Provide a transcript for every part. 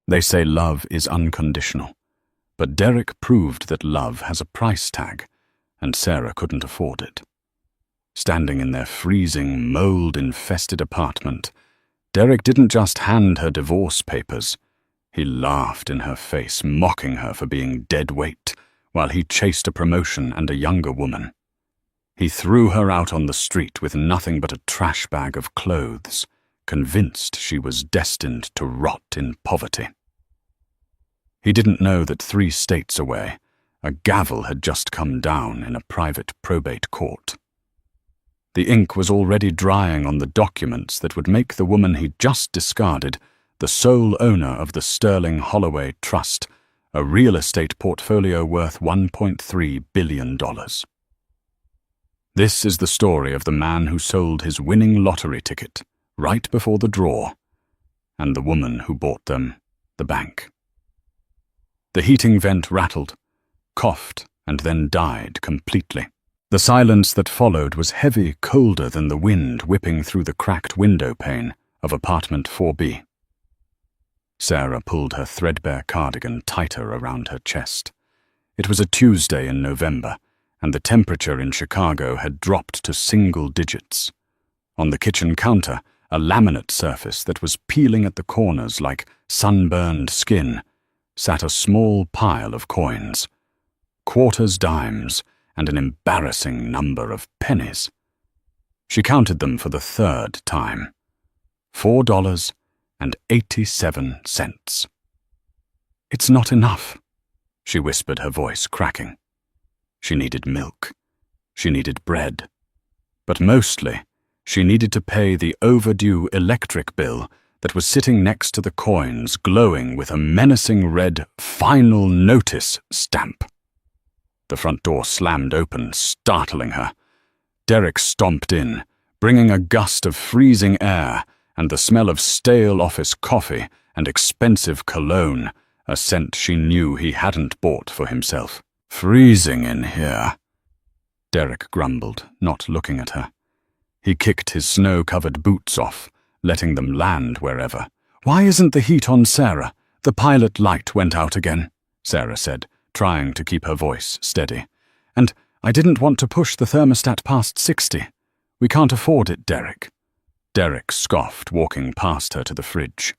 They say love is unconditional, but Derek proved that love has a price tag, and Sarah couldn't afford it. Standing in their freezing, mold-infested apartment, Derek didn't just hand her divorce papers. He laughed in her face, mocking her for being dead weight, while he chased a promotion and a younger woman. He threw her out on the street with nothing but a trash bag of clothes, convinced she was destined to rot in poverty. He didn't know that 3 states away, a gavel had just come down in a private probate court. The ink was already drying on the documents that would make the woman he'd just discarded the sole owner of the Sterling Holloway Trust, a real estate portfolio worth $1.3 billion. This is the story of the man who sold his winning lottery ticket right before the draw, and the woman who bought them the bank. The heating vent rattled, coughed, and then died completely. The silence that followed was heavy, colder than the wind whipping through the cracked window pane of apartment 4B. Sarah pulled her threadbare cardigan tighter around her chest. It was a Tuesday in November, and the temperature in Chicago had dropped to single digits. On the kitchen counter, a laminate surface that was peeling at the corners like sunburned skin, sat a small pile of coins. Quarters, dimes, and an embarrassing number of pennies. She counted them for the 3rd time. $4.87. "It's not enough," she whispered, her voice cracking. She needed milk. She needed bread. But mostly, she needed to pay the overdue electric bill that was sitting next to the coins, glowing with a menacing red "Final Notice" stamp. The front door slammed open, startling her. Derek stomped in, bringing a gust of freezing air and the smell of stale office coffee and expensive cologne, a scent she knew he hadn't bought for himself. "Freezing in here," Derek grumbled, not looking at her. He kicked his snow-covered boots off, letting them land wherever. "Why isn't the heat on, Sarah? The pilot light went out again," Sarah said, trying to keep her voice steady. "And I didn't want to push the thermostat past 60. We can't afford it, Derek." Derek scoffed, walking past her to the fridge.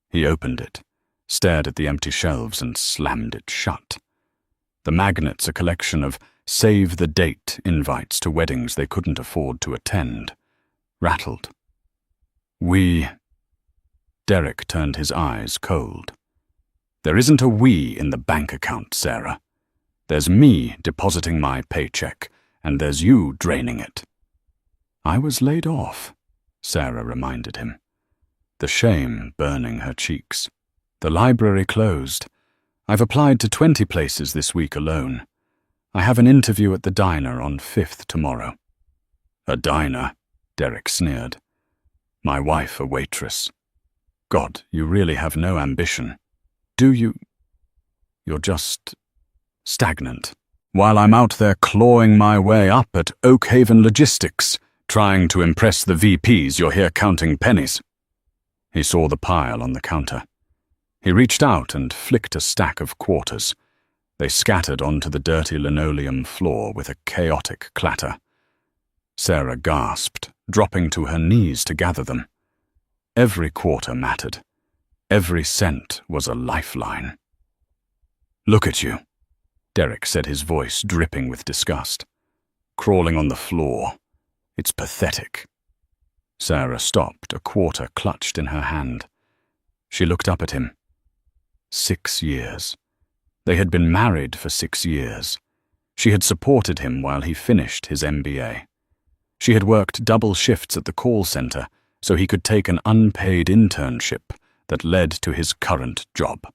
He opened it, stared at the empty shelves, and slammed it shut. The magnets, a collection of save-the-date invites to weddings they couldn't afford to attend, rattled. Derek turned his eyes cold. "There isn't a we in the bank account, Sarah. There's me depositing my paycheck, and there's you draining it." "I was laid off," Sarah reminded him, the shame burning her cheeks. "The library closed. I've applied to 20 places this week alone. I have an interview at the diner on 5th tomorrow." "A diner?" Derek sneered. "My wife a waitress. God, you really have no ambition. Do you? You're just stagnant. While I'm out there clawing my way up at Oak Haven Logistics, trying to impress the VPs, you're here counting pennies." He saw the pile on the counter. He reached out and flicked a stack of quarters. They scattered onto the dirty linoleum floor with a chaotic clatter. Sarah gasped, dropping to her knees to gather them. Every quarter mattered. Every cent was a lifeline. "Look at you," Derek said, his voice dripping with disgust. "Crawling on the floor. It's pathetic." Sarah stopped, a quarter clutched in her hand. She looked up at him. 6 years. They had been married for 6 years. She had supported him while he finished his MBA. She had worked double shifts at the call center so he could take an unpaid internship that led to his current job.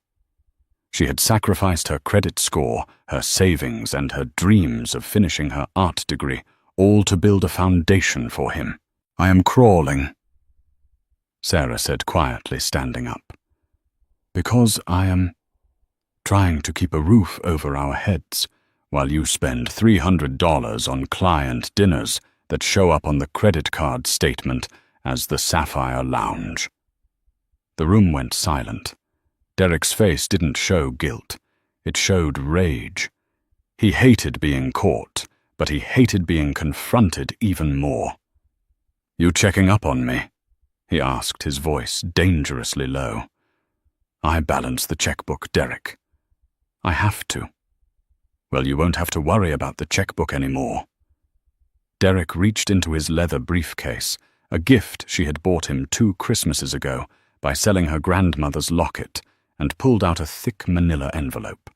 She had sacrificed her credit score, her savings, and her dreams of finishing her art degree, all to build a foundation for him. "I am crawling," Sarah said quietly, standing up. "Because I am trying to keep a roof over our heads while you spend $300 on client dinners that show up on the credit card statement as the Sapphire Lounge." The room went silent. Derek's face didn't show guilt. It showed rage. He hated being caught, but he hated being confronted even more. "You checking up on me?" he asked, his voice dangerously low. "I balance the checkbook, Derek. I have to." "Well, you won't have to worry about the checkbook anymore." Derek reached into his leather briefcase, a gift she had bought him 2 Christmases ago by selling her grandmother's locket, and pulled out a thick manila envelope.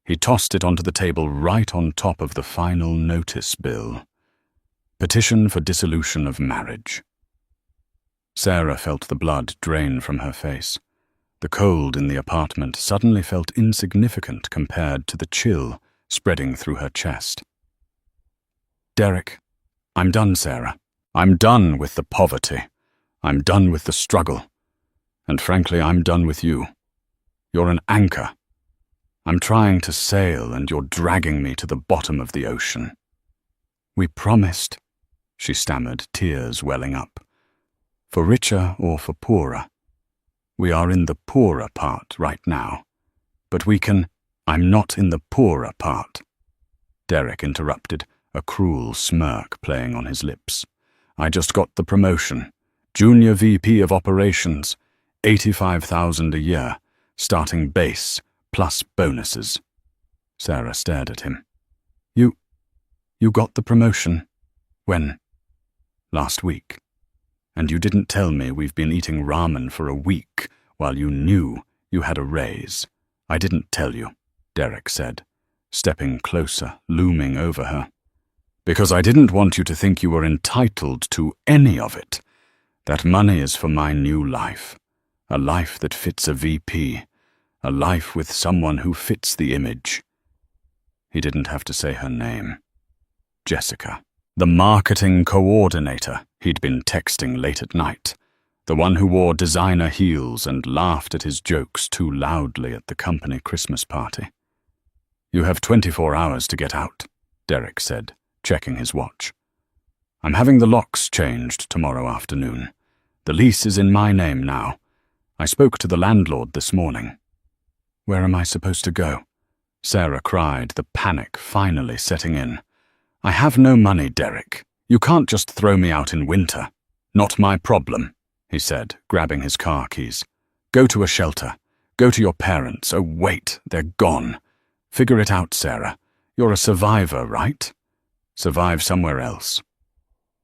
He tossed it onto the table right on top of the final notice bill. Petition for dissolution of marriage. Sarah felt the blood drain from her face. The cold in the apartment suddenly felt insignificant compared to the chill spreading through her chest. "Derek, I'm done, Sarah. I'm done with the poverty. I'm done with the struggle. And frankly, I'm done with you. You're an anchor. I'm trying to sail and you're dragging me to the bottom of the ocean." "We promised," she stammered, tears welling up. "For richer or for poorer. We are in the poorer part right now. But we can—" "I'm not in the poorer part," Derek interrupted, a cruel smirk playing on his lips. "I just got the promotion. Junior VP of Operations, $85,000 a year, starting base, plus bonuses." Sarah stared at him. You got the promotion? When?" "Last week. And you didn't tell me we've been eating ramen for a week while you knew you had a raise. I didn't tell you," Derek said, stepping closer, looming over her. "Because I didn't want you to think you were entitled to any of it. That money is for my new life. A life that fits a VP. A life with someone who fits the image." He didn't have to say her name. Jessica. The marketing coordinator he'd been texting late at night. The one who wore designer heels and laughed at his jokes too loudly at the company Christmas party. "You have 24 hours to get out," Derek said, checking his watch. "I'm having the locks changed tomorrow afternoon. The lease is in my name now. I spoke to the landlord this morning." "Where am I supposed to go?" Sarah cried, the panic finally setting in. "I have no money, Derek. You can't just throw me out in winter." "Not my problem," he said, grabbing his car keys. "Go to a shelter. Go to your parents. Oh, wait, they're gone. Figure it out, Sarah. You're a survivor, right? Survive somewhere else."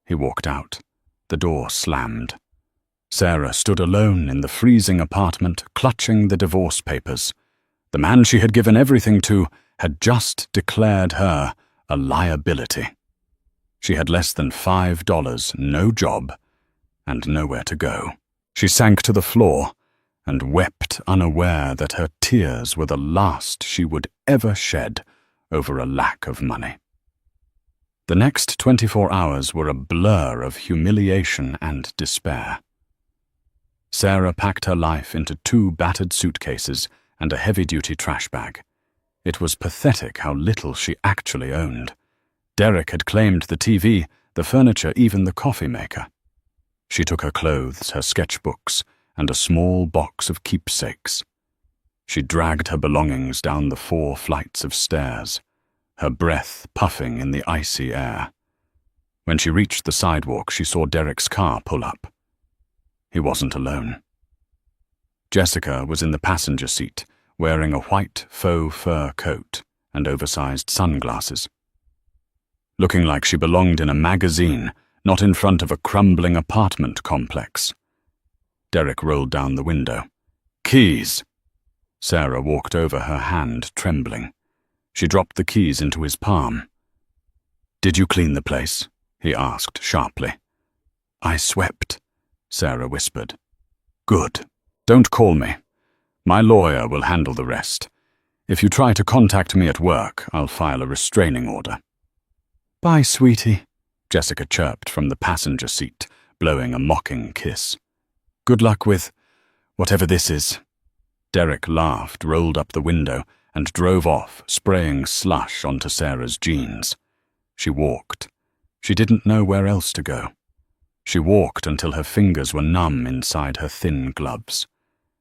He walked out. The door slammed. Sarah stood alone in the freezing apartment, clutching the divorce papers. The man she had given everything to had just declared her a liability. She had less than $5, no job, and nowhere to go. She sank to the floor and wept, unaware that her tears were the last she would ever shed over a lack of money. The next 24 hours were a blur of humiliation and despair. Sarah packed her life into 2 battered suitcases and a heavy-duty trash bag. It was pathetic how little she actually owned. Derek had claimed the TV, the furniture, even the coffee maker. She took her clothes, her sketchbooks, and a small box of keepsakes. She dragged her belongings down the 4 flights of stairs, her breath puffing in the icy air. When she reached the sidewalk, she saw Derek's car pull up. He wasn't alone. Jessica was in the passenger seat, wearing a white faux fur coat and oversized sunglasses. Looking like she belonged in a magazine, not in front of a crumbling apartment complex. Derek rolled down the window. "Keys!" Sarah walked over, her hand trembling. She dropped the keys into his palm. "Did you clean the place?" he asked sharply. "I swept," Sarah whispered. "Good. Don't call me. My lawyer will handle the rest. If you try to contact me at work, I'll file a restraining order." "Bye, sweetie," Jessica chirped from the passenger seat, blowing a mocking kiss. "Good luck with whatever this is." Derek laughed, rolled up the window, and drove off, spraying slush onto Sarah's jeans. She walked. She didn't know where else to go. She walked until her fingers were numb inside her thin gloves.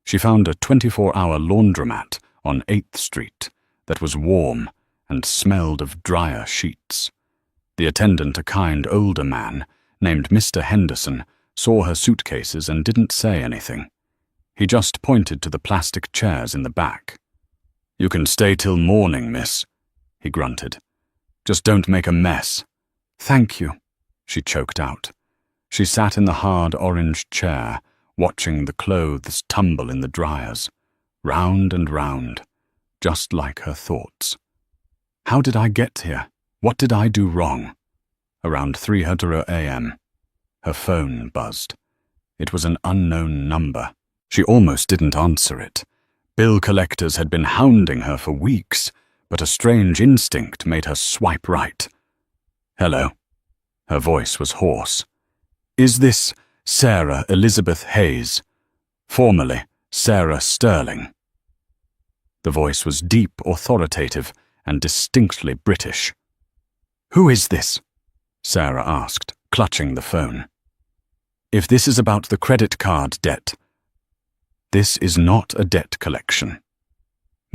She found a 24-hour laundromat on 8th Street that was warm and smelled of dryer sheets. The attendant, a kind older man named Mr. Henderson, saw her suitcases and didn't say anything. He just pointed to the plastic chairs in the back. "You can stay till morning, miss," he grunted. "Just don't make a mess." "Thank you," she choked out. She sat in the hard orange chair, watching the clothes tumble in the dryers, round and round, just like her thoughts. How did I get here? What did I do wrong? Around 3:00 a.m. Her phone buzzed. It was an unknown number. She almost didn't answer it. Bill collectors had been hounding her for weeks, but a strange instinct made her swipe right. "Hello." Her voice was hoarse. "Is this Sarah Elizabeth Hayes? Formerly Sarah Sterling." The voice was deep, authoritative, and distinctly British. "Who is this?" Sarah asked, clutching the phone. "If this is about the credit card debt—" "This is not a debt collection.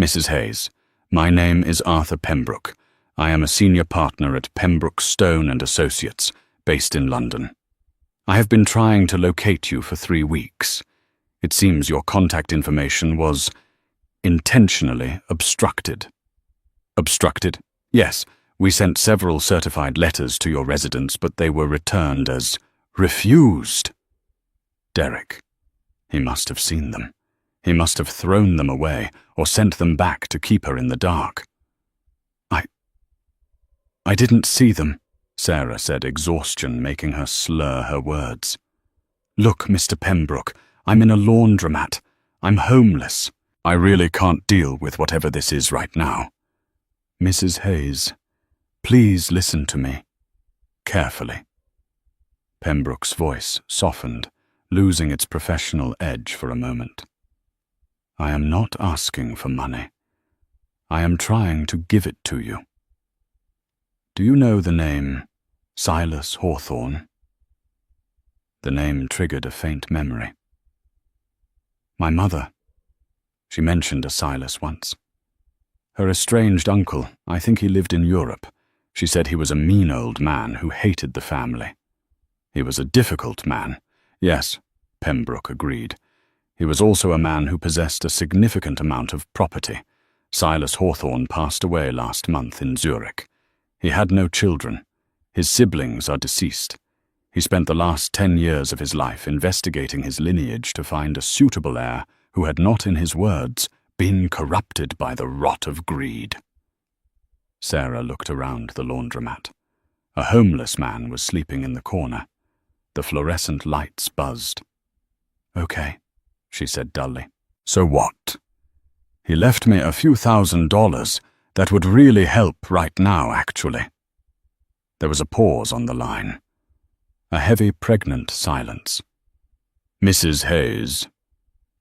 Mrs. Hayes, my name is Arthur Pembroke. I am a senior partner at Pembroke, Stone and Associates, based in London. I have been trying to locate you for 3 weeks. It seems your contact information was intentionally obstructed." "Obstructed? Yes. We sent several certified letters to your residence, but they were returned as refused." Derek. He must have seen them. He must have thrown them away or sent them back to keep her in the dark. I didn't see them," Sarah said, exhaustion making her slur her words. "Look, Mr. Pembroke, I'm in a laundromat. I'm homeless. I really can't deal with whatever this is right now. Mrs. Hayes, please listen to me. Carefully." Pembroke's voice softened, losing its professional edge for a moment. "I am not asking for money. I am trying to give it to you. Do you know the name Silas Hawthorne?" The name triggered a faint memory. "My mother. She mentioned a Silas once. Her estranged uncle, I think he lived in Europe. She said he was a mean old man who hated the family." "He was a difficult man." "Yes," Pembroke agreed. "He was also a man who possessed a significant amount of property. Silas Hawthorne passed away last month in Zurich. He had no children. His siblings are deceased. He spent the last 10 years of his life investigating his lineage to find a suitable heir who had not, in his words, been corrupted by the rot of greed." Sarah looked around the laundromat. A homeless man was sleeping in the corner. The fluorescent lights buzzed. "Okay," she said dully. "So what?" "He left me a few $1,000s that would really help right now, actually." There was a pause on the line. A heavy, pregnant silence. "Mrs. Hayes,"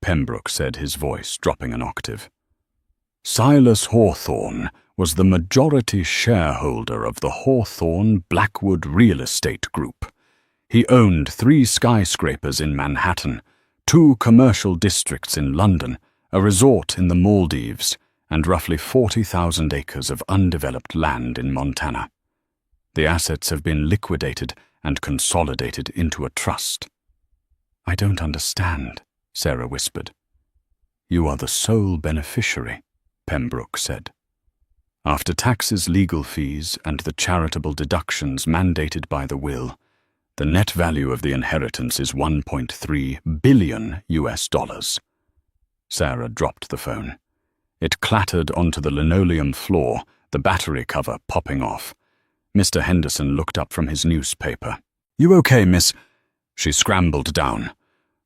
Pembroke said, his voice dropping an octave. "Silas Hawthorne was the majority shareholder of the Hawthorne Blackwood Real Estate Group. He owned 3 skyscrapers in Manhattan, 2 commercial districts in London, a resort in the Maldives, and roughly 40,000 acres of undeveloped land in Montana. The assets have been liquidated and consolidated into a trust." "I don't understand," Sarah whispered. "You are the sole beneficiary," Pembroke said. "After taxes, legal fees, and the charitable deductions mandated by the will, the net value of the inheritance is $1.3 billion US. Sarah dropped the phone. It clattered onto the linoleum floor, the battery cover popping off. Mr. Henderson looked up from his newspaper. "You okay, miss?" She scrambled down,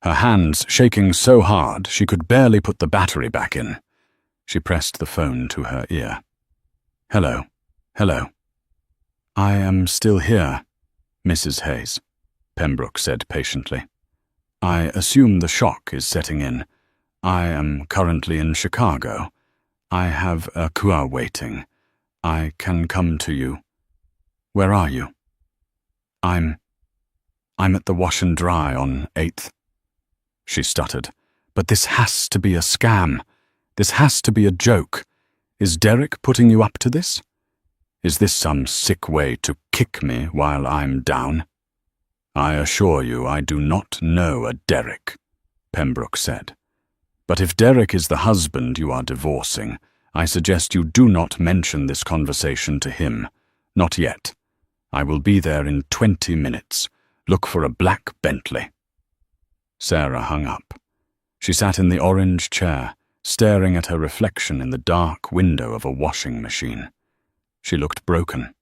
her hands shaking so hard she could barely put the battery back in. She pressed the phone to her ear. "Hello. Hello." "I am still here, Mrs. Hayes," Pembroke said patiently. "I assume the shock is setting in. I am currently in Chicago. I have a car waiting. I can come to you. Where are you?" I'm at the wash and dry on 8th. She stuttered, But this has to be a scam. This has to be a joke. Is Derek putting you up to this? Is this some sick way to kick me while I'm down? I assure you I do not know a Derek, Pembroke said. But if Derek is the husband you are divorcing, I suggest you do not mention this conversation to him. Not yet. I will be there in 20 minutes. Look for a black Bentley. Sarah hung up. She sat in the orange chair, staring at her reflection in the dark window of a washing machine. She looked broken.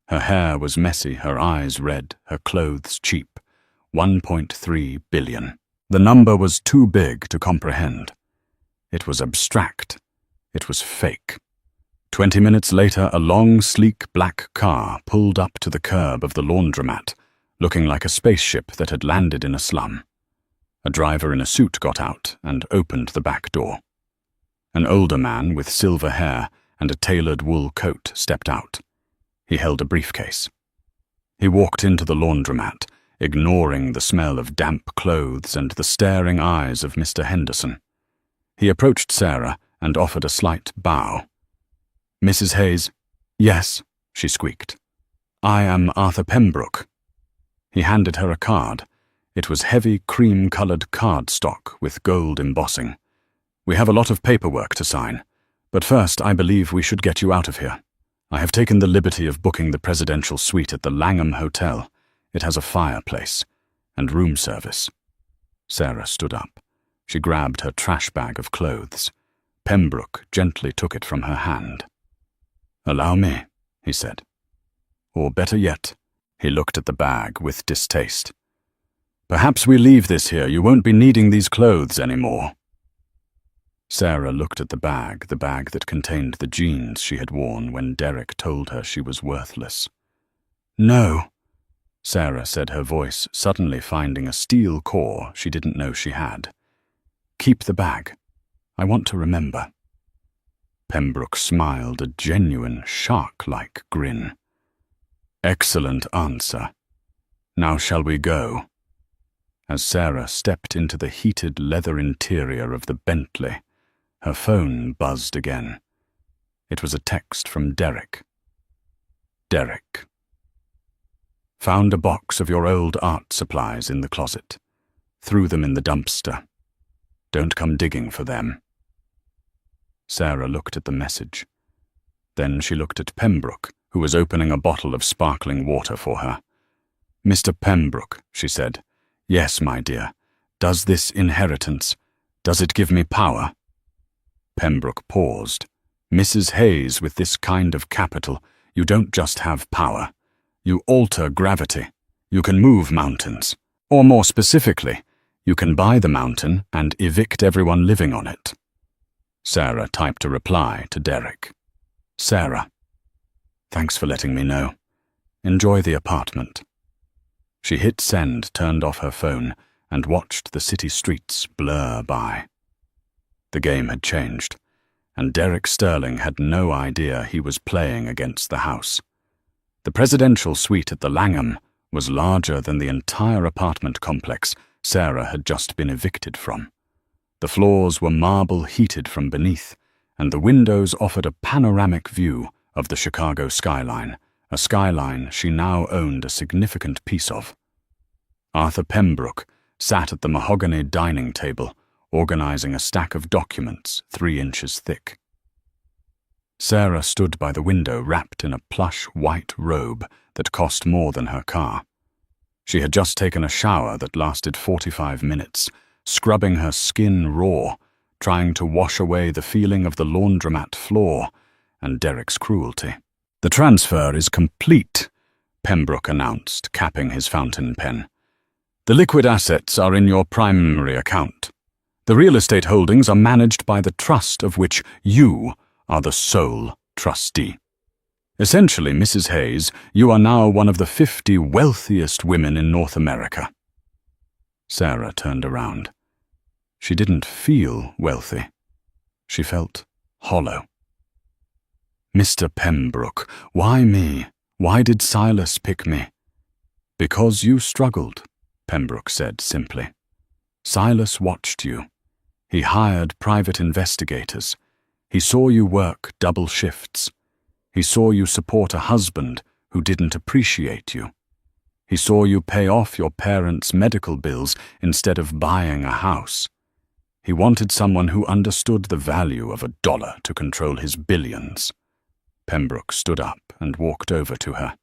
Her hair was messy, her eyes red, her clothes cheap. 1.3 billion. The number was too big to comprehend. It was abstract. It was fake. 20 minutes later, a long, sleek black car pulled up to the curb of the laundromat, looking like a spaceship that had landed in a slum. A driver in a suit got out and opened the back door. An older man with silver hair and a tailored wool coat stepped out. He held a briefcase. He walked into the laundromat, ignoring the smell of damp clothes and the staring eyes of Mr. Henderson. He approached Sarah and offered a slight bow. "Mrs. Hayes?" "Yes," she squeaked. "I am Arthur Pembroke." He handed her a card. It was heavy cream-colored cardstock with gold embossing. "We have a lot of paperwork to sign, but first I believe we should get you out of here. I have taken the liberty of booking the presidential suite at the Langham Hotel. It has a fireplace and room service." Sarah stood up. She grabbed her trash bag of clothes. Pembroke gently took it from her hand. "Allow me," he said. Or better yet, he looked at the bag with distaste. "Perhaps we leave this here. You won't be needing these clothes anymore." Sarah looked at the bag that contained the jeans she had worn when Derek told her she was worthless. "No," Sarah said, her voice suddenly finding a steel core she didn't know she had. "Keep the bag. I want to remember." Pembroke smiled a genuine shark-like grin. "Excellent answer. Now shall we go?" As Sarah stepped into the heated leather interior of the Bentley, her phone buzzed again. It was a text from Derek. "Derek. Found a box of your old art supplies in the closet. Threw them in the dumpster. Don't come digging for them." Sarah looked at the message. Then she looked at Pembroke, who was opening a bottle of sparkling water for her. "Mr. Pembroke," she said. "Yes, my dear. Does this inheritance, does it give me power?" Pembroke paused. "Mrs. Hayes, with this kind of capital, you don't just have power. You alter gravity. You can move mountains. Or more specifically, you can buy the mountain and evict everyone living on it." Sarah typed a reply to Derek. "Sarah. Thanks for letting me know. Enjoy the apartment." She hit send, turned off her phone, and watched the city streets blur by. The game had changed, and Derek Sterling had no idea he was playing against the house. The presidential suite at the Langham was larger than the entire apartment complex Sarah had just been evicted from. The floors were marble heated from beneath, and the windows offered a panoramic view of the Chicago skyline, a skyline she now owned a significant piece of. Arthur Pembroke sat at the mahogany dining table, organizing a stack of documents 3 inches thick. Sarah stood by the window wrapped in a plush white robe that cost more than her car. She had just taken a shower that lasted 45 minutes, scrubbing her skin raw, trying to wash away the feeling of the laundromat floor and Derek's cruelty. "The transfer is complete," Pembroke announced, capping his fountain pen. "The liquid assets are in your primary account. The real estate holdings are managed by the trust of which you are the sole trustee. Essentially, Mrs. Hayes, you are now one of the 50 wealthiest women in North America." Sarah turned around. She didn't feel wealthy. She felt hollow. "Mr. Pembroke, why me? Why did Silas pick me?" "Because you struggled," Pembroke said simply. "Silas watched you. He hired private investigators. He saw you work double shifts. He saw you support a husband who didn't appreciate you. He saw you pay off your parents' medical bills instead of buying a house. He wanted someone who understood the value of $1 to control his billions. Pembroke stood up and walked over to her.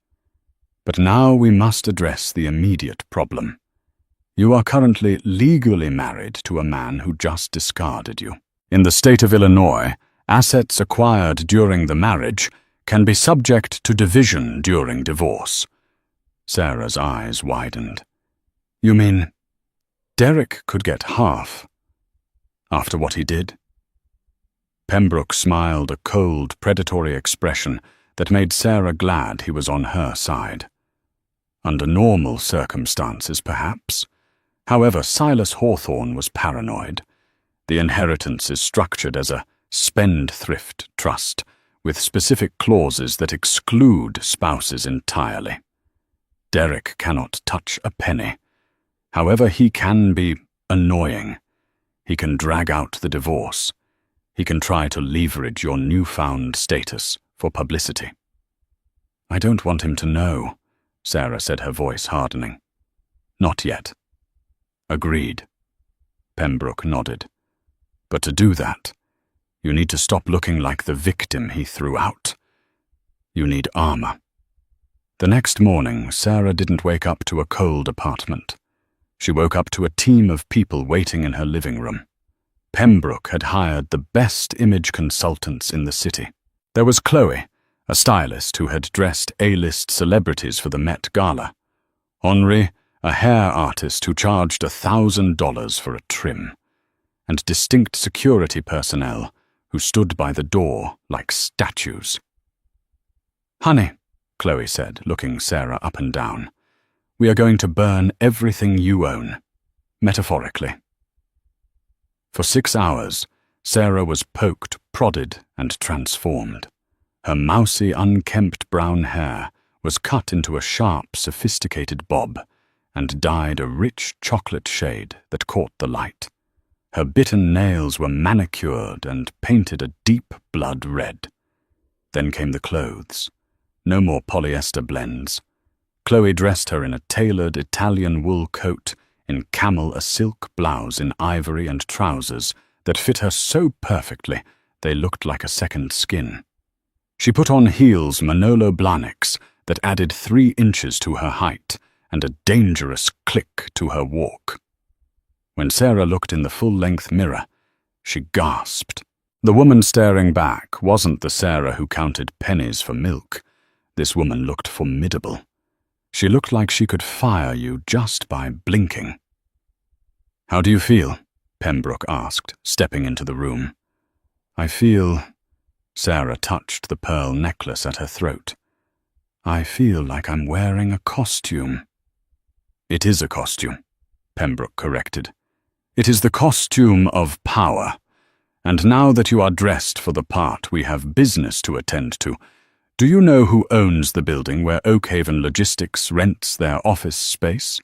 But now we must address the immediate problem. You are currently legally married to a man who just discarded you. In the state of Illinois, assets acquired during the marriage can be subject to division during divorce. Sarah's eyes widened. You mean Derek could get half after what he did? Pembroke smiled a cold, predatory expression that made Sarah glad he was on her side. Under normal circumstances, perhaps. However, Silas Hawthorne was paranoid. The inheritance is structured as a spendthrift trust, with specific clauses that exclude spouses entirely. Derek cannot touch a penny. However, he can be annoying. He can drag out the divorce. He can try to leverage your newfound status for publicity. I don't want him to know, Sarah said, her voice hardening. Not yet. Agreed. Pembroke nodded. But to do that, you need to stop looking like the victim he threw out. You need armor. The next morning, Sarah didn't wake up to a cold apartment. She woke up to a team of people waiting in her living room. Pembroke had hired the best image consultants in the city. There was Chloe, a stylist who had dressed A-list celebrities for the Met Gala. Henri, a hair artist who charged $1,000 for a trim. And distinct security personnel who stood by the door like statues. Honey, Chloe said, looking Sarah up and down, we are going to burn everything you own, metaphorically. For 6 hours, Sarah was poked, prodded, and transformed. Her mousy, unkempt brown hair was cut into a sharp, sophisticated bob and dyed a rich chocolate shade that caught the light. Her bitten nails were manicured and painted a deep blood red. Then came the clothes. No more polyester blends. Chloe dressed her in a tailored Italian wool coat, in camel a silk blouse in ivory and trousers that fit her so perfectly they looked like a second skin. She put on heels Manolo Blahniks that added 3 inches to her height and a dangerous click to her walk. When Sarah looked in the full-length mirror, she gasped. The woman staring back wasn't the Sarah who counted pennies for milk. This woman looked formidable. She looked like she could fire you just by blinking. How do you feel? Pembroke asked, stepping into the room. I feel... Sarah touched the pearl necklace at her throat. I feel like I'm wearing a costume. It is a costume, Pembroke corrected. It is the costume of power. And now that you are dressed for the part, we have business to attend to. Do you know who owns the building where Oakhaven Logistics rents their office space?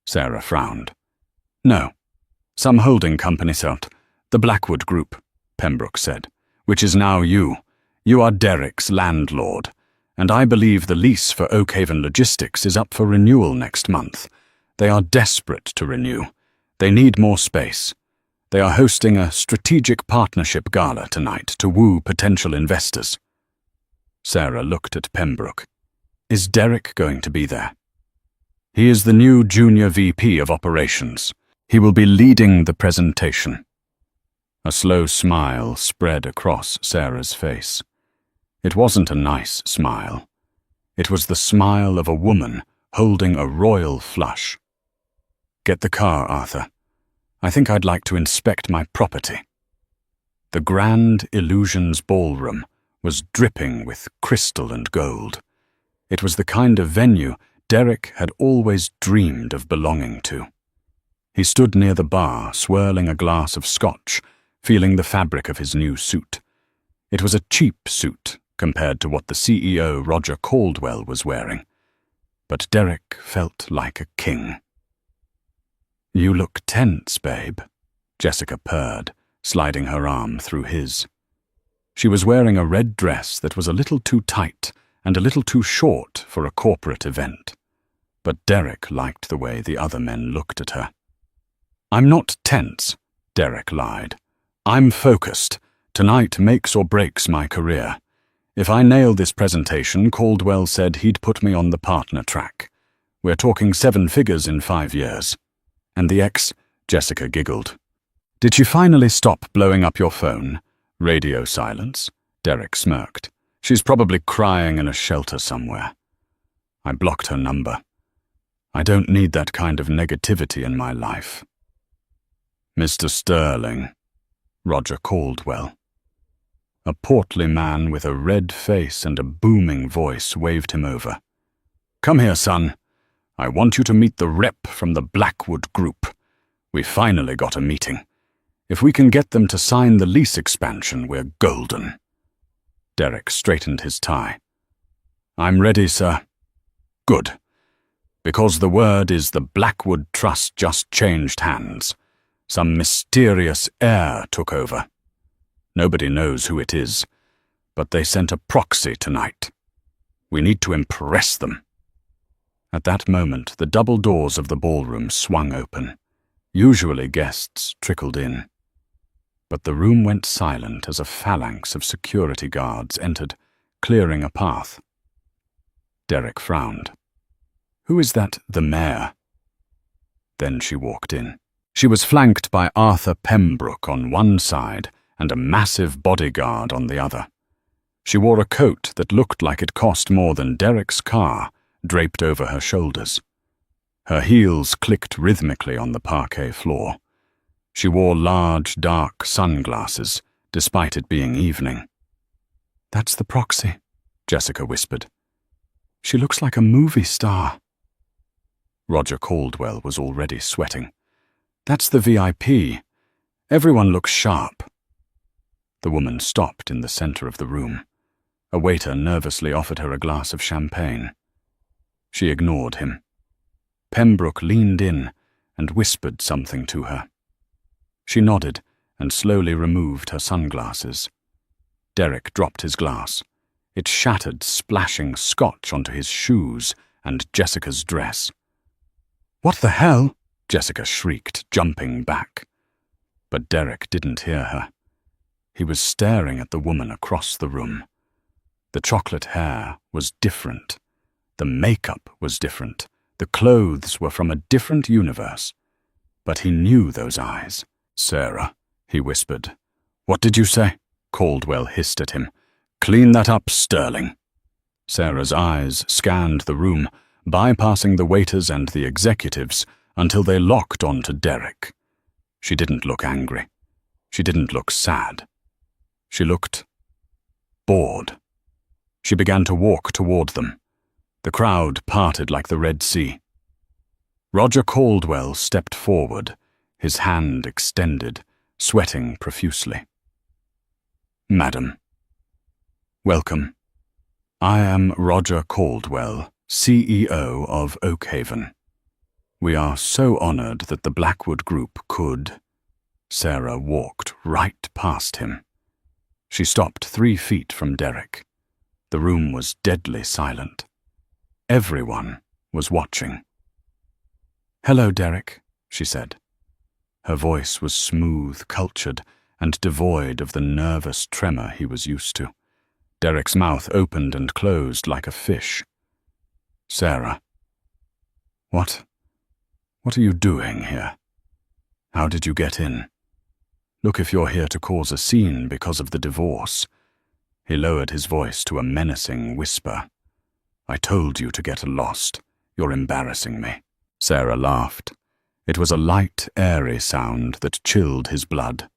Sarah frowned. No. Some holding company sold. The Blackwood Group, Pembroke said, which is now you. You are Derek's landlord, and I believe the lease for Oakhaven Logistics is up for renewal next month. They are desperate to renew. They need more space. They are hosting a strategic partnership gala tonight to woo potential investors. Sarah looked at Pembroke. Is Derek going to be there? He is the new junior VP of operations. He will be leading the presentation. A slow smile spread across Sarah's face. It wasn't a nice smile. It was the smile of a woman holding a royal flush. Get the car, Arthur. I think I'd like to inspect my property. The Grand Illusions Ballroom was dripping with crystal and gold. It was the kind of venue Derek had always dreamed of belonging to. He stood near the bar, swirling a glass of scotch, feeling the fabric of his new suit. It was a cheap suit compared to what the CEO, Roger Caldwell, was wearing. But Derek felt like a king. You look tense, babe, Jessica purred, sliding her arm through his. She was wearing a red dress that was a little too tight and a little too short for a corporate event. But Derek liked the way the other men looked at her. "I'm not tense," Derek lied. "I'm focused. Tonight makes or breaks my career. If I nail this presentation, Caldwell said he'd put me on the partner track. We're talking 7 figures in 5 years. And the ex," Jessica giggled. "Did you finally stop blowing up your phone?" Radio silence. Derek smirked. "She's probably crying in a shelter somewhere." I blocked her number. I don't need that kind of negativity in my life. "Mr. Sterling," Roger Caldwell. A portly man with a red face and a booming voice waved him over. "Come here, son. I want you to meet the rep from the Blackwood Group. We finally got a meeting. If we can get them to sign the lease expansion, we're golden." Derek straightened his tie. "I'm ready, sir." "Good. Because the word is the Blackwood Trust just changed hands. Some mysterious heir took over. Nobody knows who it is, but they sent a proxy tonight. We need to impress them." At that moment, the double doors of the ballroom swung open. Usually guests trickled in. But the room went silent as a phalanx of security guards entered, clearing a path. Derek frowned. "Who is that, the mayor?" Then she walked in. She was flanked by Arthur Pembroke on one side and a massive bodyguard on the other. She wore a coat that looked like it cost more than Derek's car, draped over her shoulders. Her heels clicked rhythmically on the parquet floor. She wore large, dark sunglasses, despite it being evening. "That's the proxy," Jessica whispered. "She looks like a movie star." Roger Caldwell was already sweating. "That's the VIP. Everyone looks sharp." The woman stopped in the center of the room. A waiter nervously offered her a glass of champagne. She ignored him. Pembroke leaned in and whispered something to her. She nodded and slowly removed her sunglasses. Derek dropped his glass. It shattered, splashing scotch onto his shoes and Jessica's dress. "What the hell?" Jessica shrieked, jumping back. But Derek didn't hear her. He was staring at the woman across the room. The chocolate hair was different. The makeup was different. The clothes were from a different universe. But he knew those eyes. "Sarah," he whispered. "What did you say?" Caldwell hissed at him. "Clean that up, Sterling." Sarah's eyes scanned the room, bypassing the waiters and the executives until they locked onto Derek. She didn't look angry. She didn't look sad. She looked bored. She began to walk toward them. The crowd parted like the Red Sea. Roger Caldwell stepped forward, his hand extended, sweating profusely. "Madam." "Welcome. I am Roger Caldwell, CEO of Oakhaven. We are so honored that the Blackwood Group could—" Sarah walked right past him. She stopped 3 feet from Derek. The room was deadly silent. Everyone was watching. "Hello, Derek," she said. Her voice was smooth, cultured, and devoid of the nervous tremor he was used to. Derek's mouth opened and closed like a fish. "Sarah. What are you doing here? How did you get in? Look, if you're here to cause a scene because of the divorce." He lowered his voice to a menacing whisper. "I told you to get lost. You're embarrassing me." Sarah laughed. It was a light, airy sound that chilled his blood.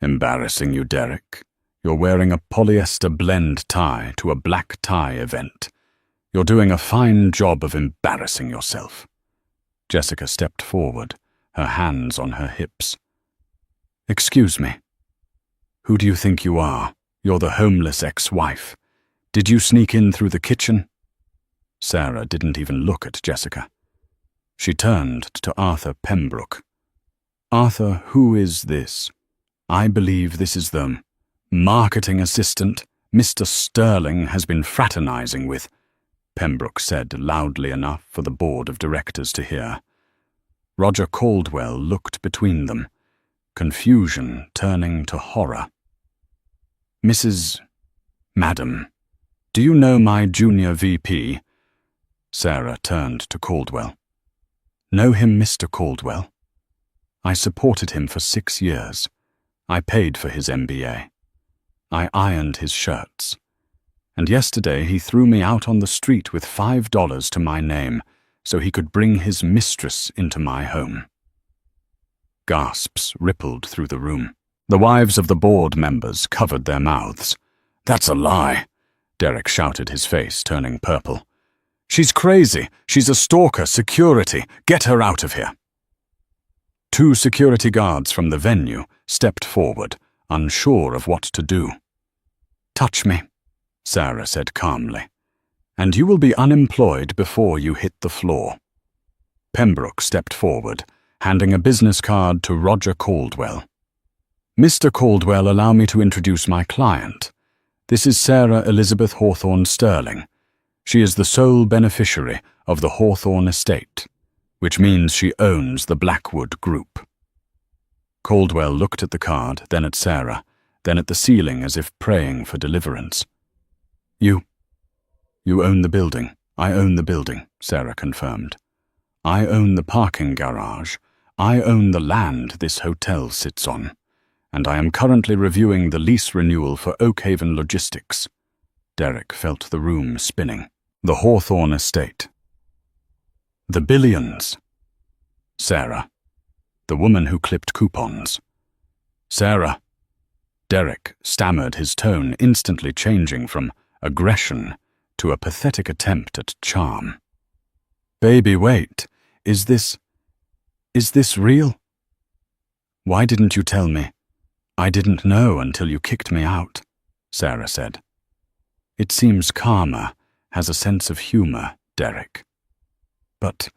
"Embarrassing you, Derek? You're wearing a polyester blend tie to a black tie event. You're doing a fine job of embarrassing yourself." Jessica stepped forward, her hands on her hips. "Excuse me. Who do you think you are? You're the homeless ex-wife. Did you sneak in through the kitchen?" Sarah didn't even look at Jessica. She turned to Arthur Pembroke. Arthur, who is this? I believe this is the marketing assistant Mr. Sterling has been fraternizing with, Pembroke said loudly enough for the board of directors to hear. Roger Caldwell looked between them, confusion turning to horror. Madam, do you know my junior VP? Sarah turned to Caldwell. Know him, Mr. Caldwell? I supported him for 6 years. I paid for his MBA. I ironed his shirts. And yesterday he threw me out on the street with $5 to my name so he could bring his mistress into my home. Gasps rippled through the room. The wives of the board members covered their mouths. That's a lie, Derek shouted, his face turning purple. She's crazy. She's a stalker. Security. Get her out of here. 2 security guards from the venue stepped forward, unsure of what to do. Touch me, Sarah said calmly, and you will be unemployed before you hit the floor. Pembroke stepped forward, handing a business card to Roger Caldwell. Mr. Caldwell, allow me to introduce my client. This is Sarah Elizabeth Hawthorne Sterling. She is the sole beneficiary of the Hawthorne estate, which means she owns the Blackwood Group. Caldwell looked at the card, then at Sarah, then at the ceiling as if praying for deliverance. You own the building. I own the building, Sarah confirmed. I own the parking garage. I own the land this hotel sits on. And I am currently reviewing the lease renewal for Oakhaven Logistics. Derek felt the room spinning. The Hawthorne estate. The billions. Sarah. The woman who clipped coupons. Sarah. Derek stammered, his tone instantly changing from aggression to a pathetic attempt at charm. Baby, wait. Is this real? Why didn't you tell me? I didn't know until you kicked me out, Sarah said. It seems karma has a sense of humor, Derek. But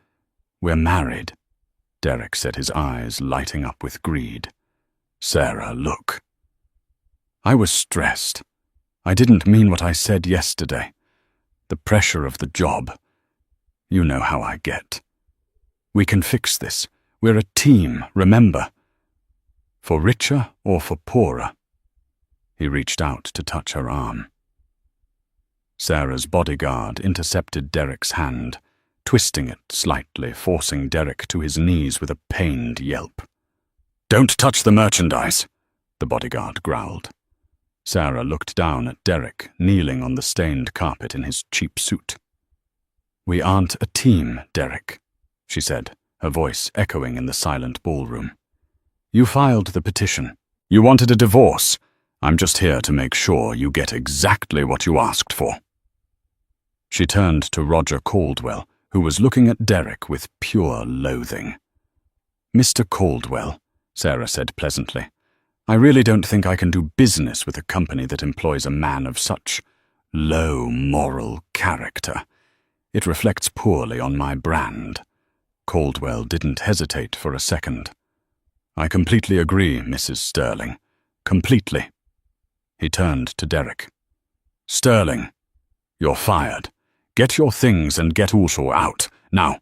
we're married, Derek said, his eyes lighting up with greed. Sarah, look. I was stressed. I didn't mean what I said yesterday. The pressure of the job. You know how I get. We can fix this. We're a team, remember? For richer or for poorer? He reached out to touch her arm. Sarah's bodyguard intercepted Derek's hand, twisting it slightly, forcing Derek to his knees with a pained yelp. Don't touch the merchandise, the bodyguard growled. Sarah looked down at Derek, kneeling on the stained carpet in his cheap suit. We aren't a team, Derek, she said, her voice echoing in the silent ballroom. You filed the petition. You wanted a divorce. I'm just here to make sure you get exactly what you asked for. She turned to Roger Caldwell, who was looking at Derek with pure loathing. Mr. Caldwell, Sarah said pleasantly, I really don't think I can do business with a company that employs a man of such low moral character. It reflects poorly on my brand. Caldwell didn't hesitate for a second. I completely agree, Mrs. Sterling. Completely. He turned to Derek. Sterling, you're fired. Get your things and get Ulshaw out. Now,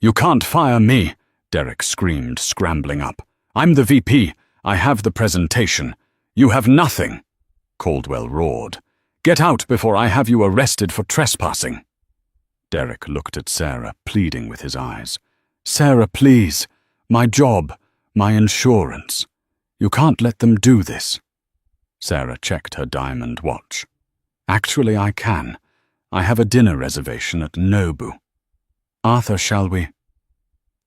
you can't fire me, Derek screamed, scrambling up. I'm the VP. I have the presentation. You have nothing, Caldwell roared. Get out before I have you arrested for trespassing. Derek looked at Sarah, pleading with his eyes. Sarah, please. My job. My insurance. You can't let them do this. Sarah checked her diamond watch. Actually, I can. I have a dinner reservation at Nobu. Arthur, shall we?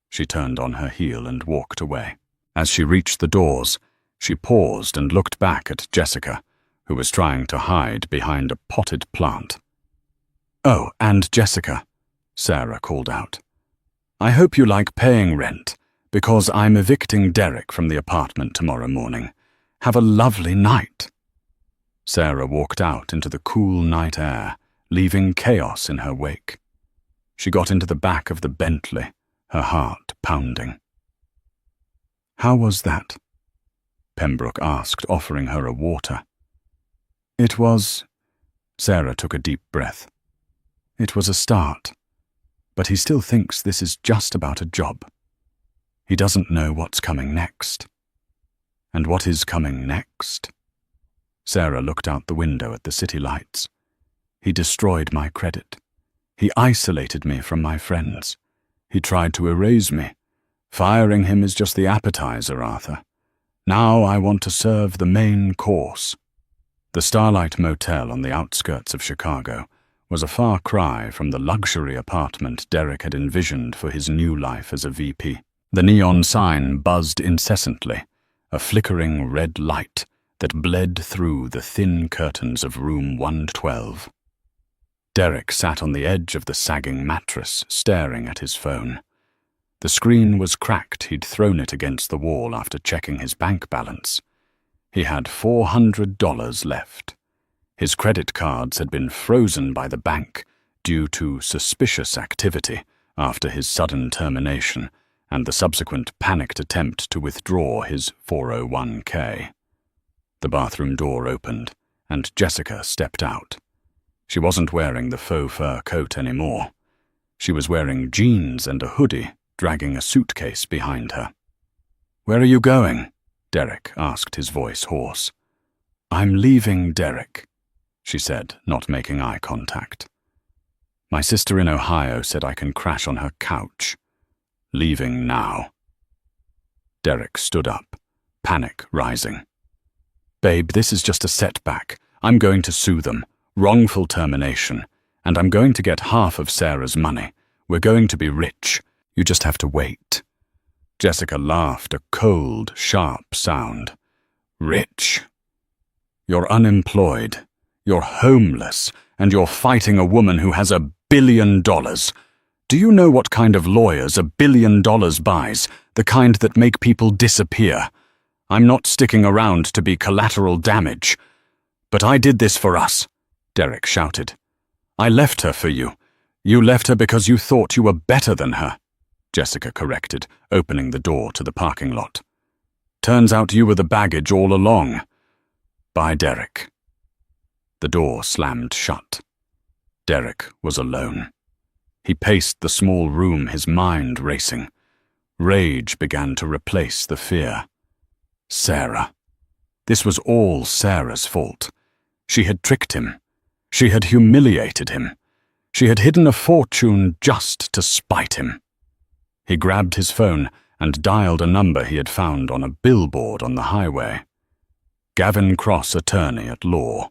She turned on her heel and walked away. As she reached the doors, she paused and looked back at Jessica, who was trying to hide behind a potted plant. Oh, and Jessica, Sarah called out. I hope you like paying rent, because I'm evicting Derek from the apartment tomorrow morning. Have a lovely night. Sarah walked out into the cool night air, leaving chaos in her wake. She got into the back of the Bentley, her heart pounding. How was that? Pembroke asked, offering her a water. It was... Sarah took a deep breath. It was a start, but he still thinks this is just about a job. He doesn't know what's coming next. And what is coming next? Sarah looked out the window at the city lights. He destroyed my credit. He isolated me from my friends. He tried to erase me. Firing him is just the appetizer, Arthur. Now I want to serve the main course. The Starlight Motel on the outskirts of Chicago was a far cry from the luxury apartment Derek had envisioned for his new life as a VP. The neon sign buzzed incessantly, a flickering red light that bled through the thin curtains of room 112. Derek sat on the edge of the sagging mattress, staring at his phone. The screen was cracked. He'd thrown it against the wall after checking his bank balance. He had $400 left. His credit cards had been frozen by the bank due to suspicious activity after his sudden termination and the subsequent panicked attempt to withdraw his 401k. The bathroom door opened, and Jessica stepped out. She wasn't wearing the faux fur coat anymore. She was wearing jeans and a hoodie, dragging a suitcase behind her. "Where are you going?" Derek asked, his voice hoarse. "I'm leaving, Derek," she said, not making eye contact. "My sister in Ohio said I can crash on her couch. Leaving now." Derek stood up, panic rising. "Babe, this is just a setback. I'm going to sue them. Wrongful termination. And I'm going to get half of Sarah's money. We're going to be rich. You just have to wait." Jessica laughed, a cold, sharp sound. "Rich? You're unemployed. You're homeless. And you're fighting a woman who has $1 billion. Do you know what kind of lawyers $1 billion buys? The kind that make people disappear. I'm not sticking around to be collateral damage. But I did this for us," Derek shouted. "I left her for you. You left her because you thought you were better than her," Jessica corrected, opening the door to the parking lot. "Turns out you were the baggage all along. Bye, Derek." The door slammed shut. Derek was alone. He paced the small room, his mind racing. Rage began to replace the fear. Sarah. This was all Sarah's fault. She had tricked him. She had humiliated him. She had hidden a fortune just to spite him. He grabbed his phone and dialed a number he had found on a billboard on the highway. Gavin Cross, attorney at law.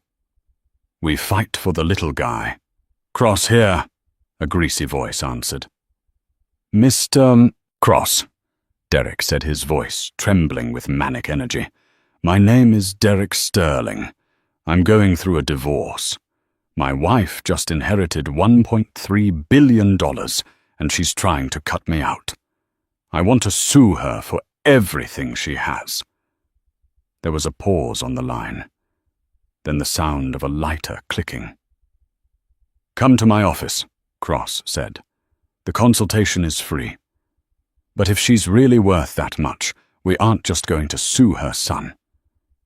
"We fight for the little guy." "Cross here," a greasy voice answered. "Mr. Cross," Derek said, his voice trembling with manic energy. "My name is Derek Sterling. I'm going through a divorce. My wife just inherited $1.3 billion, and she's trying to cut me out. I want to sue her for everything she has." There was a pause on the line, then the sound of a lighter clicking. "Come to my office," Cross said. "The consultation is free. But if she's really worth that much, we aren't just going to sue her son.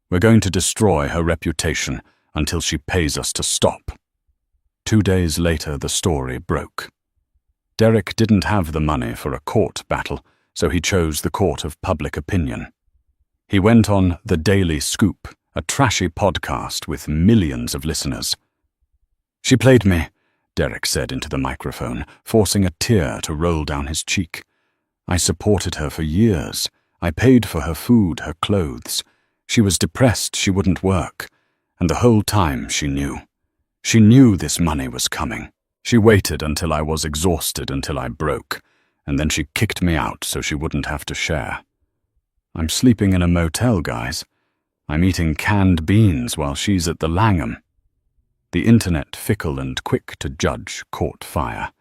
We're going to destroy her reputation until she pays us to stop." 2 days later, the story broke. Derek didn't have the money for a court battle, so he chose the court of public opinion. He went on The Daily Scoop, a trashy podcast with millions of listeners. "She played me," Derek said into the microphone, forcing a tear to roll down his cheek. "I supported her for years. I paid for her food, her clothes. She was depressed she wouldn't work, and the whole time she knew. She knew this money was coming. She waited until I was exhausted, until I broke, and then she kicked me out so she wouldn't have to share. I'm sleeping in a motel, guys. I'm eating canned beans while she's at the Langham." The internet, fickle and quick to judge, caught fire.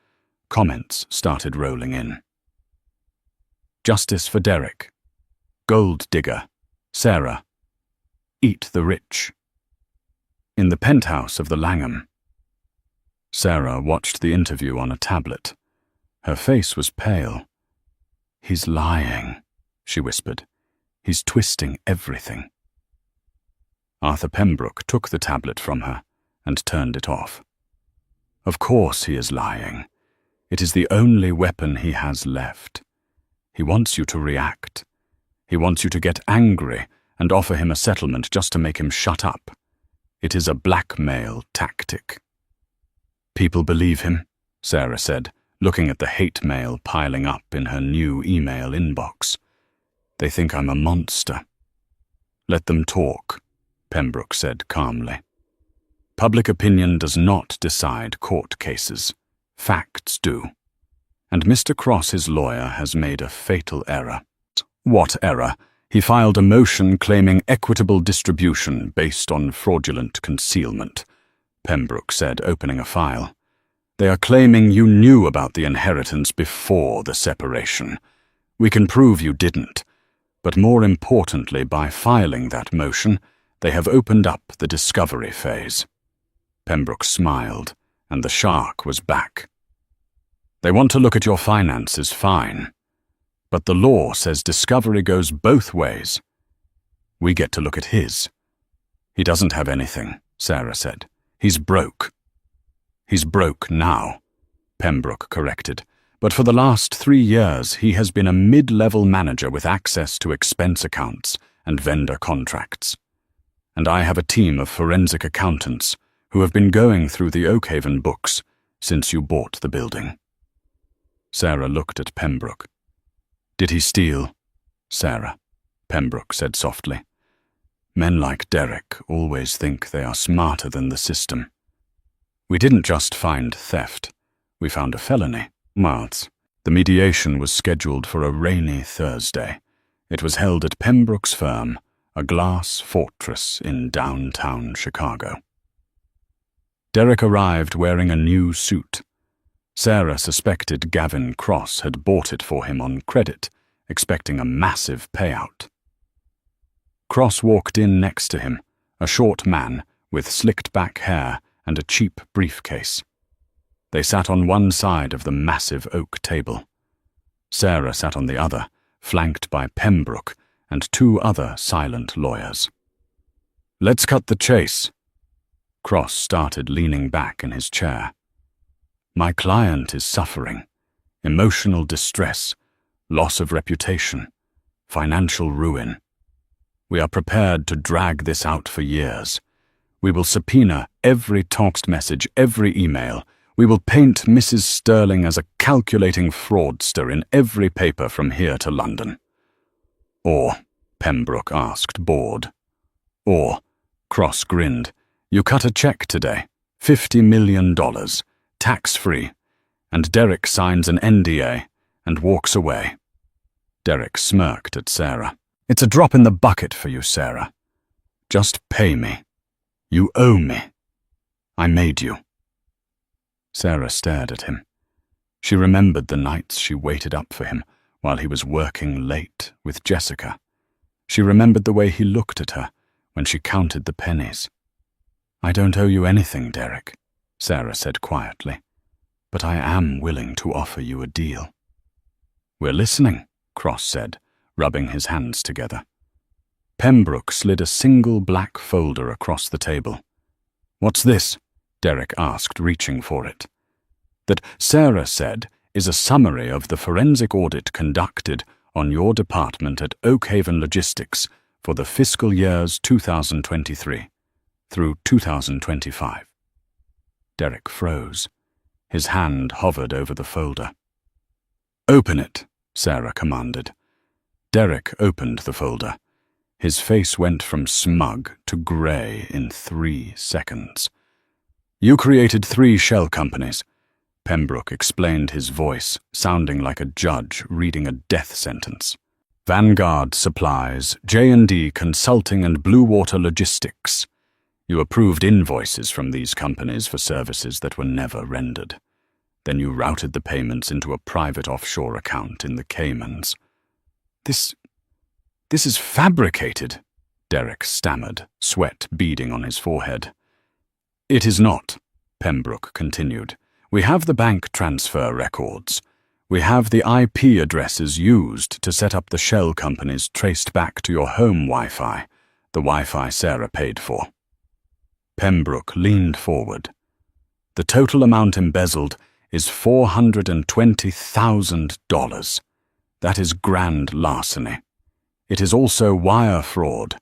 Comments started rolling in. "Justice for Derek. Gold digger. Sarah. Eat the rich." In the penthouse of the Langham. Sarah watched the interview on a tablet. Her face was pale. "He's lying," she whispered. He's twisting everything. Arthur Pembroke took the tablet from her and turned it off. Of course he is lying. It is the only weapon he has left. He wants you to react. He wants you to get angry and offer him a settlement just to make him shut up. It is a blackmail tactic. People believe him, Sarah said, looking at the hate mail piling up in her new email inbox. They think I'm a monster. Let them talk, Pembroke said calmly. Public opinion does not decide court cases. Facts do. And Mr. Cross, his lawyer, has made a fatal error. What error? He filed a motion claiming equitable distribution based on fraudulent concealment, Pembroke said, opening a file. They are claiming you knew about the inheritance before the separation. We can prove you didn't. But more importantly, by filing that motion, they have opened up the discovery phase. Pembroke smiled, and the shark was back. They want to look at your finances, fine. But the law says discovery goes both ways. We get to look at his. He doesn't have anything, Sarah said. He's broke. He's broke now, Pembroke corrected. But for the last 3 years, he has been a mid-level manager with access to expense accounts and vendor contracts. And I have a team of forensic accountants who have been going through the Oakhaven books since you bought the building. Sarah looked at Pembroke. Did he steal? Sarah, Pembroke said softly. Men like Derek always think they are smarter than the system. We didn't just find theft. We found a felony. Martz. The mediation was scheduled for a rainy Thursday. It was held at Pembroke's firm, a glass fortress in downtown Chicago. Derek arrived wearing a new suit. Sarah suspected Gavin Cross had bought it for him on credit, expecting a massive payout. Cross walked in next to him, a short man with slicked-back hair and a cheap briefcase. They sat on one side of the massive oak table. Sarah sat on the other, flanked by Pembroke and 2 other silent lawyers. Let's cut the chase. Cross started leaning back in his chair. My client is suffering. Emotional distress, loss of reputation, financial ruin. We are prepared to drag this out for years. We will subpoena every text message, every email. We will paint Mrs. Sterling as a calculating fraudster in every paper from here to London. Or, Pembroke asked, bored. Or, Cross grinned, you cut a check today, $50 million, tax-free, and Derek signs an NDA and walks away. Derek smirked at Sarah. It's a drop in the bucket for you, Sarah. Just pay me. You owe me. I made you. Sarah stared at him. She remembered the nights she waited up for him while he was working late with Jessica. She remembered the way he looked at her when she counted the pennies. I don't owe you anything, Derek, Sarah said quietly, but I am willing to offer you a deal. We're listening, Cross said, rubbing his hands together. Pembroke slid a single black folder across the table. What's this? Derek asked, reaching for it. That, Sarah said, is a summary of the forensic audit conducted on your department at Oakhaven Logistics for the fiscal years 2023 through 2025. Derek froze. His hand hovered over the folder. Open it, Sarah commanded. Derek opened the folder. His face went from smug to grey in 3 seconds. You created 3 shell companies, Pembroke explained, his voice sounding like a judge reading a death sentence. Vanguard Supplies, J&D Consulting and Blue Water Logistics. You approved invoices from these companies for services that were never rendered. Then you routed the payments into a private offshore account in the Caymans. This is fabricated, Derek stammered, sweat beading on his forehead. It is not, Pembroke continued. We have the bank transfer records. We have the IP addresses used to set up the shell companies traced back to your home Wi-Fi, the Wi-Fi Sarah paid for. Pembroke leaned forward. The total amount embezzled is $420,000. That is grand larceny. It is also wire fraud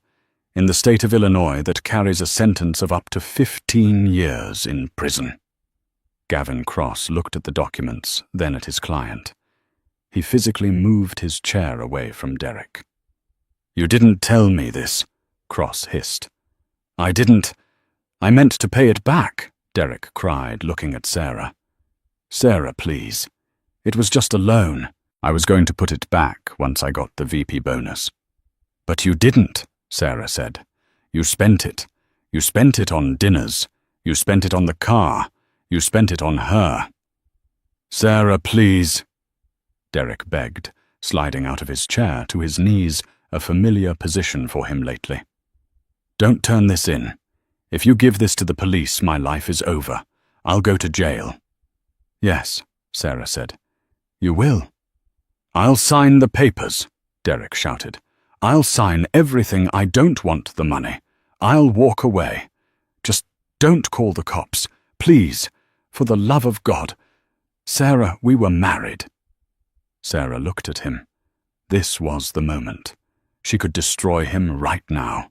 in the state of Illinois that carries a sentence of up to 15 years in prison. Gavin Cross looked at the documents, then at his client. He physically moved his chair away from Derek. "You didn't tell me this," Cross hissed. I meant to pay it back," Derek cried, looking at Sarah. "Sarah, please. It was just a loan. I was going to put it back once I got the VP bonus." "But you didn't," Sarah said. "You spent it. You spent it on dinners. You spent it on the car. You spent it on her." "Sarah, please," Derek begged, sliding out of his chair to his knees, a familiar position for him lately. "Don't turn this in. If you give this to the police, my life is over. I'll go to jail." "Yes," Sarah said. "You will?" "I'll sign the papers," Derek shouted. "I'll sign everything. I don't want the money. I'll walk away. Just don't call the cops. Please, for the love of God. Sarah, we were married." Sarah looked at him. This was the moment. She could destroy him right now.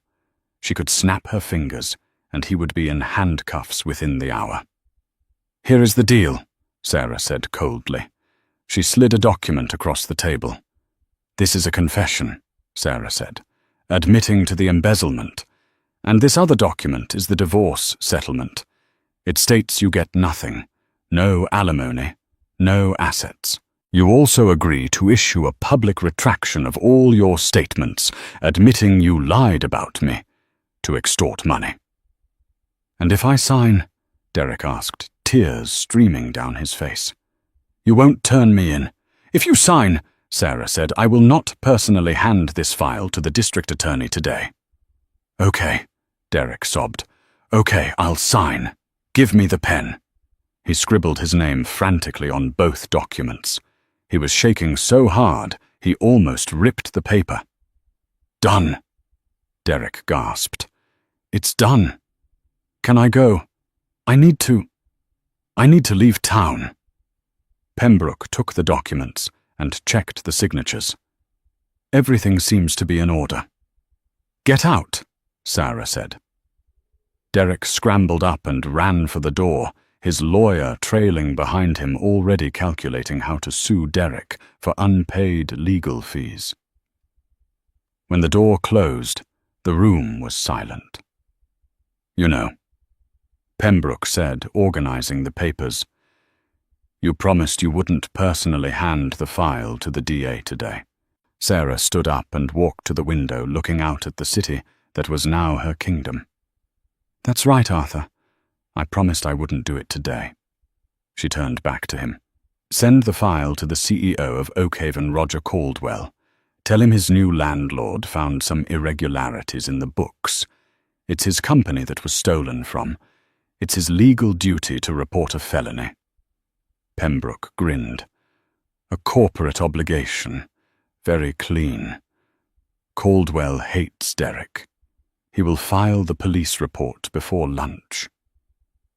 She could snap her fingers, and he would be in handcuffs within the hour. "Here is the deal," Sarah said coldly. She slid a document across the table. "This is a confession," Sarah said, "admitting to the embezzlement. And this other document is the divorce settlement. It states you get nothing, no alimony, no assets. You also agree to issue a public retraction of all your statements, admitting you lied about me, to extort money." "And if I sign?" Derek asked, tears streaming down his face. "You won't turn me in." "If you sign," Sarah said, "I will not personally hand this file to the district attorney today." "Okay," Derek sobbed. "Okay, I'll sign. Give me the pen." He scribbled his name frantically on both documents. He was shaking so hard, he almost ripped the paper. "Done," Derek gasped. "It's done. Can I go? I need to leave town." Pembroke took the documents and checked the signatures. "Everything seems to be in order." "Get out," Sarah said. Derek scrambled up and ran for the door, his lawyer trailing behind him, already calculating how to sue Derek for unpaid legal fees. When the door closed, the room was silent. "You know," Pembroke said, organizing the papers, "you promised you wouldn't personally hand the file to the DA today." Sarah stood up and walked to the window, looking out at the city that was now her kingdom. "That's right, Arthur. I promised I wouldn't do it today." She turned back to him. "Send the file to the CEO of Oakhaven, Roger Caldwell. Tell him his new landlord found some irregularities in the books. It's his company that was stolen from. It's his legal duty to report a felony." Pembroke grinned. "A corporate obligation. Very clean. Caldwell hates Derek. He will file the police report before lunch."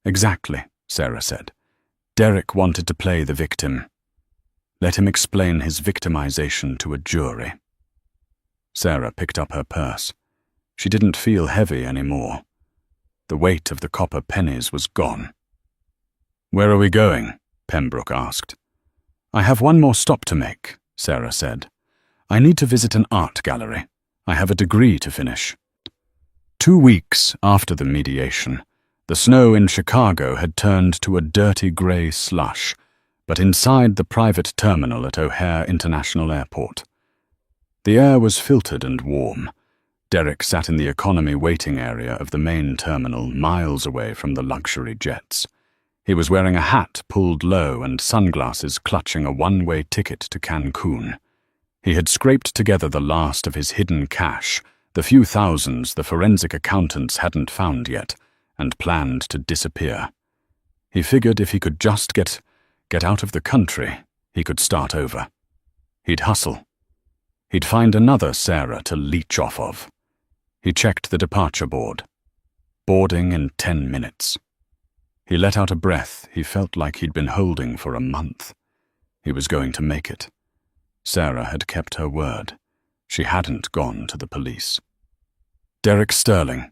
"Exactly," Sarah said. "Derek wanted to play the victim. Let him explain his victimization to a jury." Sarah picked up her purse. She didn't feel heavy anymore. The weight of the copper pennies was gone. "Where are we going?" Pembroke asked. "I have one more stop to make," Sarah said. "I need to visit an art gallery. I have a degree to finish." 2 weeks after the mediation, the snow in Chicago had turned to a dirty grey slush, but inside the private terminal at O'Hare International Airport. The air was filtered and warm. Derek sat in the economy waiting area of the main terminal, miles away from the luxury jets. He was wearing a hat pulled low and sunglasses, clutching a one-way ticket to Cancun. He had scraped together the last of his hidden cash, the few thousands the forensic accountants hadn't found yet, and planned to disappear. He figured if he could just get out of the country, He could start over. He'd hustle. He'd find another Sarah to leech off of. He checked the departure board. Boarding in 10 minutes. He let out a breath he felt like he'd been holding for a month. He was going to make it. Sarah had kept her word. She hadn't gone to the police. Derek Sterling.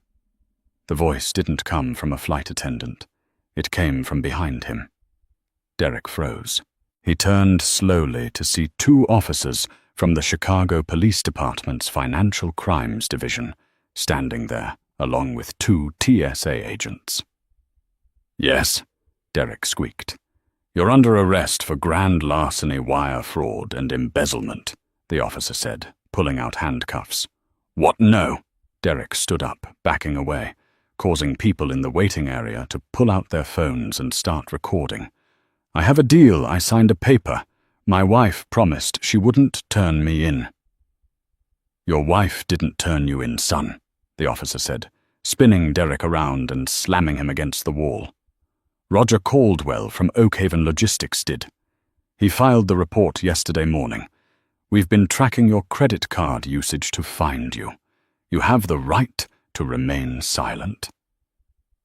The voice didn't come from a flight attendant. It came from behind him. Derek froze. He turned slowly to see 2 officers from the Chicago Police Department's Financial Crimes Division standing there, along with 2 TSA agents. "Yes," Derek squeaked. "You're under arrest for grand larceny, wire fraud, and embezzlement," the officer said, pulling out handcuffs. "What? No." Derek stood up, backing away, causing people in the waiting area to pull out their phones and start recording. "I have a deal. I signed a paper. My wife promised she wouldn't turn me in." "Your wife didn't turn you in, son," the officer said, spinning Derek around and slamming him against the wall. "Roger Caldwell from Oakhaven Logistics did. He filed the report yesterday morning. We've been tracking your credit card usage to find you. You have the right to remain silent."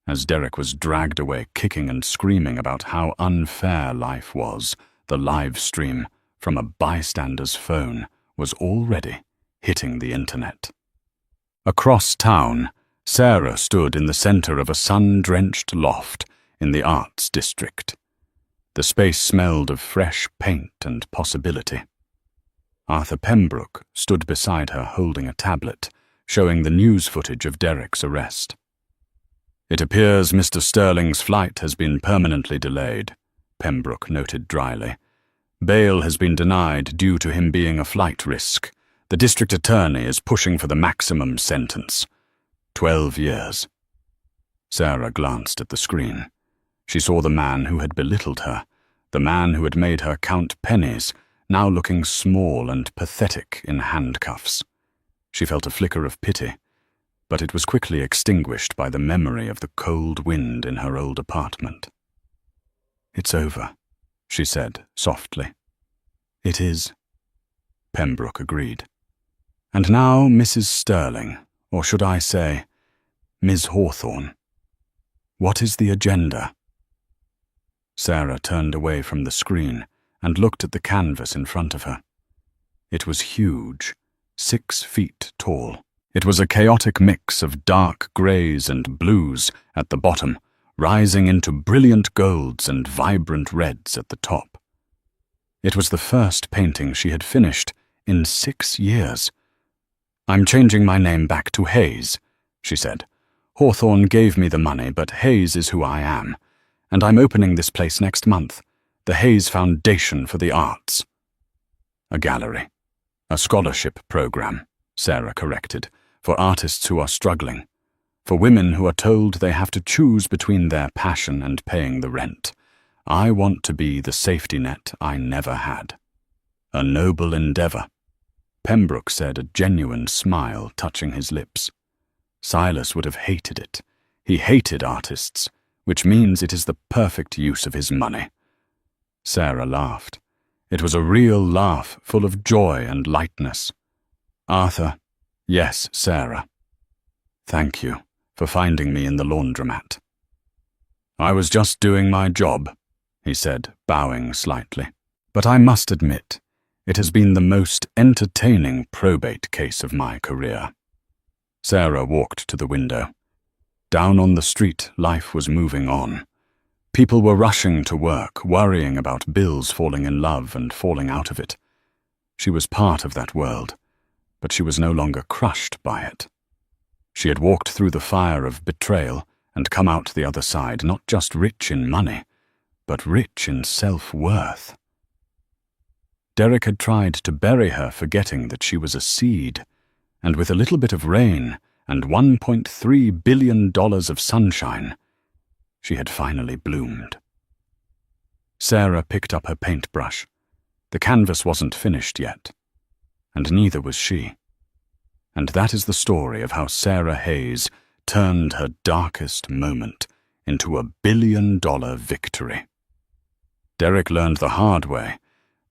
As Derek was dragged away kicking and screaming about how unfair life was, the live stream from a bystander's phone was already hitting the internet. Across town, Sarah stood in the center of a sun-drenched loft in the Arts District. The space smelled of fresh paint and possibility. Arthur Pembroke stood beside her holding a tablet, showing the news footage of Derek's arrest. "It appears Mr. Sterling's flight has been permanently delayed," Pembroke noted dryly. "Bail has been denied due to him being a flight risk. The district attorney is pushing for the maximum sentence. 12 years. Sarah glanced at the screen. She saw the man who had belittled her, the man who had made her count pennies, now looking small and pathetic in handcuffs. She felt a flicker of pity, but it was quickly extinguished by the memory of the cold wind in her old apartment. "It's over," she said softly. "It is," Pembroke agreed. "And now, Mrs. Sterling, or should I say, Ms. Hawthorne. What is the agenda?" Sarah turned away from the screen and looked at the canvas in front of her. It was huge, 6 feet tall. It was a chaotic mix of dark greys and blues at the bottom, rising into brilliant golds and vibrant reds at the top. It was the first painting she had finished in 6 years. "I'm changing my name back to Hayes," she said. "Hawthorne gave me the money, but Hayes is who I am, and I'm opening this place next month, the Hayes Foundation for the Arts." "A gallery. A scholarship program," Sarah corrected, "for artists who are struggling, for women who are told they have to choose between their passion and paying the rent. I want to be the safety net I never had." "A noble endeavor," Pembroke said, a genuine smile touching his lips. Silas would have hated it. He hated artists, which means it is the perfect use of his money. Sarah laughed. It was a real laugh, full of joy and lightness. "Arthur, yes, Sarah. Thank you for finding me in the laundromat." "I was just doing my job," he said, bowing slightly. "But I must admit, it has been the most entertaining probate case of my career." Sarah walked to the window. Down on the street, life was moving on. People were rushing to work, worrying about bills, falling in love and falling out of it. She was part of that world, but she was no longer crushed by it. She had walked through the fire of betrayal and come out the other side, not just rich in money, but rich in self-worth. Derek had tried to bury her, forgetting that she was a seed, and with a little bit of rain and $1.3 billion of sunshine, she had finally bloomed. Sarah picked up her paintbrush. The canvas wasn't finished yet, and neither was she. And that is the story of how Sarah Hayes turned her darkest moment into a $1 billion victory. Derek learned the hard way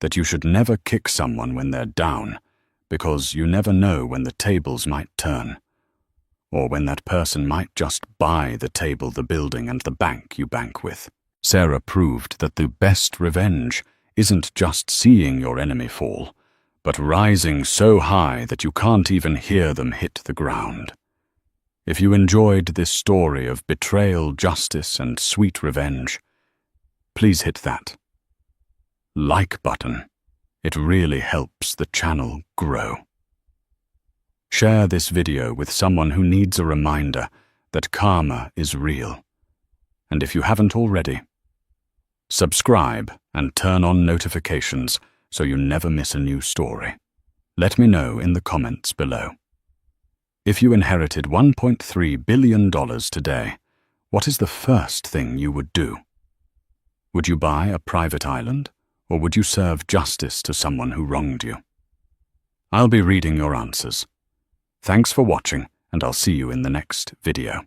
that you should never kick someone when they're down, because you never know when the tables might turn, or when that person might just buy the table, the building, and the bank you bank with. Sarah proved that the best revenge isn't just seeing your enemy fall, but rising so high that you can't even hear them hit the ground. If you enjoyed this story of betrayal, justice, and sweet revenge, please hit that like button. It really helps the channel grow. Share this video with someone who needs a reminder that karma is real. And if you haven't already, subscribe and turn on notifications so you never miss a new story. Let me know in the comments below. If you inherited $1.3 billion today, what is the first thing you would do? Would you buy a private island, or would you serve justice to someone who wronged you? I'll be reading your answers. Thanks for watching, and I'll see you in the next video.